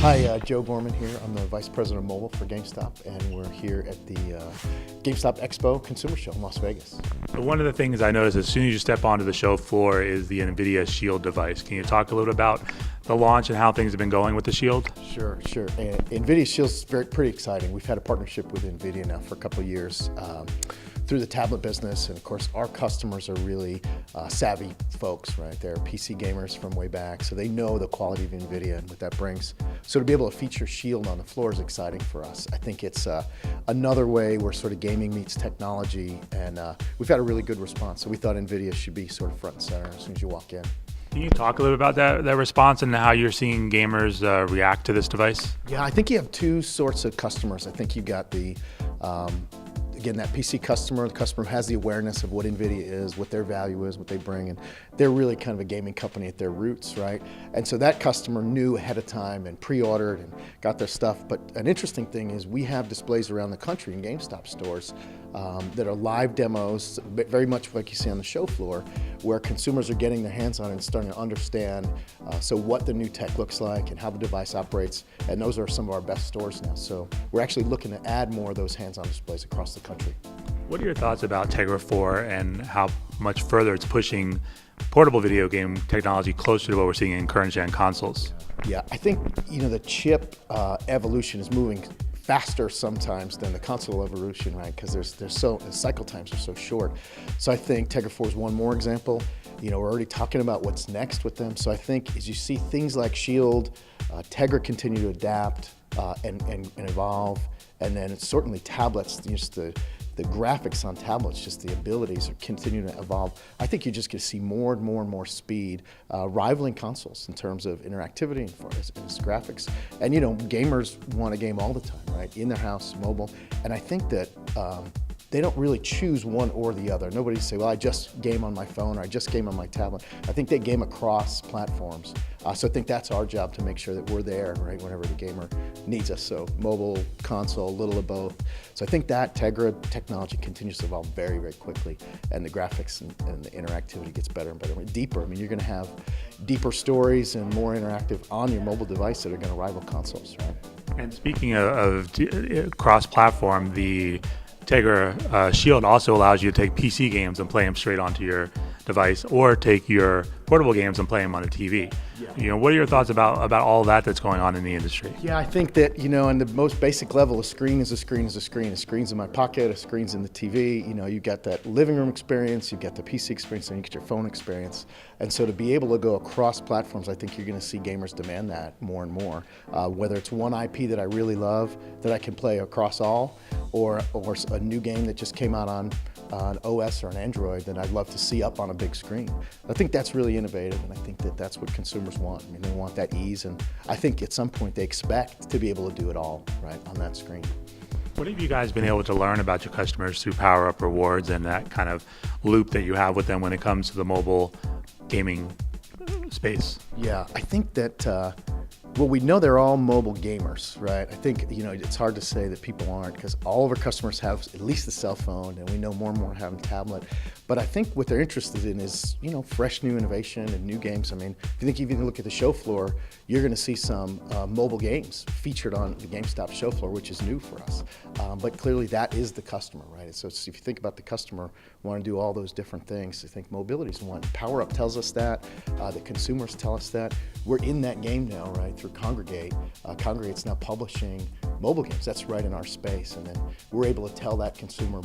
Hi, Joe Gorman here. I'm the Vice President of Mobile for GameStop, and we're here at the GameStop Expo Consumer Show in Las Vegas. One of the things I noticed as soon as you step onto the show floor is the NVIDIA Shield device. Can you talk a little bit about the launch and how things have been going with the Shield? Sure. NVIDIA Shield's pretty exciting. We've had a partnership with NVIDIA now for a couple of years through the tablet business, and of course our customers are really savvy folks, right? They're PC gamers from way back, so they know the quality of NVIDIA and what that brings. So to be able to feature Shield on the floor is exciting for us. I think it's another way where sort of gaming meets technology, and we've had a really good response. So we thought NVIDIA should be sort of front and center as soon as you walk in. Can you talk a little bit about that response and how you're seeing gamers react to this device? Yeah, I think you have two sorts of customers. I think you've got the again, that PC customer, the customer who has the awareness of what NVIDIA is, what their value is, what they bring, and they're really kind of a gaming company at their roots, right? And so that customer knew ahead of time and pre-ordered and got their stuff. But an interesting thing is we have displays around the country in GameStop stores that are live demos, very much like you see on the show floor, where consumers are getting their hands on it and starting to understand so what the new tech looks like and how the device operates. And those are some of our best stores now. So we're actually looking to add more of those hands-on displays across the country. What are your thoughts about Tegra 4 and how much further it's pushing portable video game technology closer to what we're seeing in current-gen consoles? Yeah, I think the chip evolution is moving faster sometimes than the console evolution, right? Because the cycle times are so short. So I think Tegra 4 is one more example. We're already talking about what's next with them. So I think as you see things like Shield, Tegra continue to adapt and evolve, and then it's certainly tablets, just the graphics on tablets, just the abilities are continuing to evolve. I think you're just going to see more and more speed rivaling consoles in terms of interactivity and graphics. And gamers want to game all the time, right? In their house, mobile. And I think that they don't really choose one or the other. Nobody say, well, I just game on my phone or I just game on my tablet. I think they game across platforms. So I think that's our job to make sure that we're there, right, whenever the gamer needs us. So mobile, console, a little of both. So I think that Tegra technology continues to evolve very, very quickly, and the graphics and the interactivity gets better and better, deeper. I mean, you're going to have deeper stories and more interactive on your mobile device that are going to rival consoles, right? And speaking of cross-platform, the Tegra Shield also allows you to take PC games and play them straight onto your device, or take your portable games and play them on a TV. Yeah. What are your thoughts about all that's going on in the industry? Yeah, I think that, on the most basic level, a screen is a screen is a screen. A screen's in my pocket, a screen's in the TV. You got that living room experience, you get the PC experience, and you get your phone experience. And so to be able to go across platforms, I think you're going to see gamers demand that more and more. Whether it's one IP that I really love that I can play across all, or a new game that just came out on an OS or an Android that I'd love to see up on a big screen. I think that's really innovative, and I think that that's what consumers want. I mean, they want that ease, and I think at some point they expect to be able to do it all right on that screen. What have you guys been able to learn about your customers through Power Up Rewards and that kind of loop that you have with them when it comes to the mobile gaming space? Yeah, I think that well, we know they're all mobile gamers, right? I think, it's hard to say that people aren't, because all of our customers have at least a cell phone, and we know more and more have a tablet. But I think what they're interested in is, fresh new innovation and new games. I mean, if you think even look at the show floor, you're going to see some mobile games featured on the GameStop show floor, which is new for us. But clearly that is the customer, right? So if you think about the customer, want to do all those different things. I think mobility is one. Power Up tells us that. The consumers tell us that. We're in that game now, right, through Congregate. Congregate's now publishing mobile games. That's right in our space. And then we're able to tell that consumer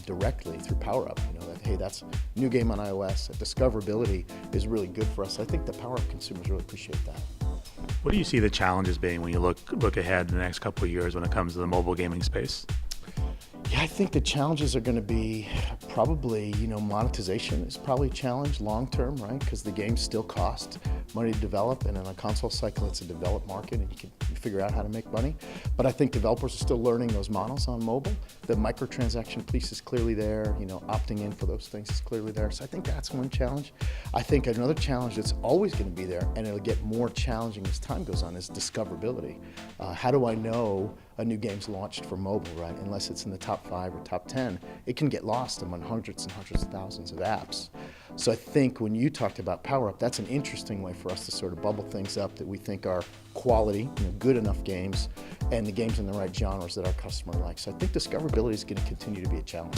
directly through Power Up, that, hey, that's a new game on iOS. Discoverability is really good for us. I think the Power Up consumers really appreciate that. What do you see the challenges being when you look ahead in the next couple of years when it comes to the mobile gaming space? Yeah, I think the challenges are going to be probably, monetization is probably a challenge long term, right? Because the games still cost money to develop, and in a console cycle, it's a developed market, and you can figure out how to make money. But I think developers are still learning those models on mobile. The microtransaction piece is clearly there, opting in for those things is clearly there. So I think that's one challenge. I think another challenge that's always going to be there, and it'll get more challenging as time goes on, is discoverability. How do I know a new game's launched for mobile, right? Unless it's in the top 5 or top 10, it can get lost among hundreds and hundreds of thousands of apps. So I think when you talked about Power Up, that's an interesting way for us to sort of bubble things up that we think are quality, good enough games, and the games in the right genres that our customer likes. So I think discoverability is going to continue to be a challenge.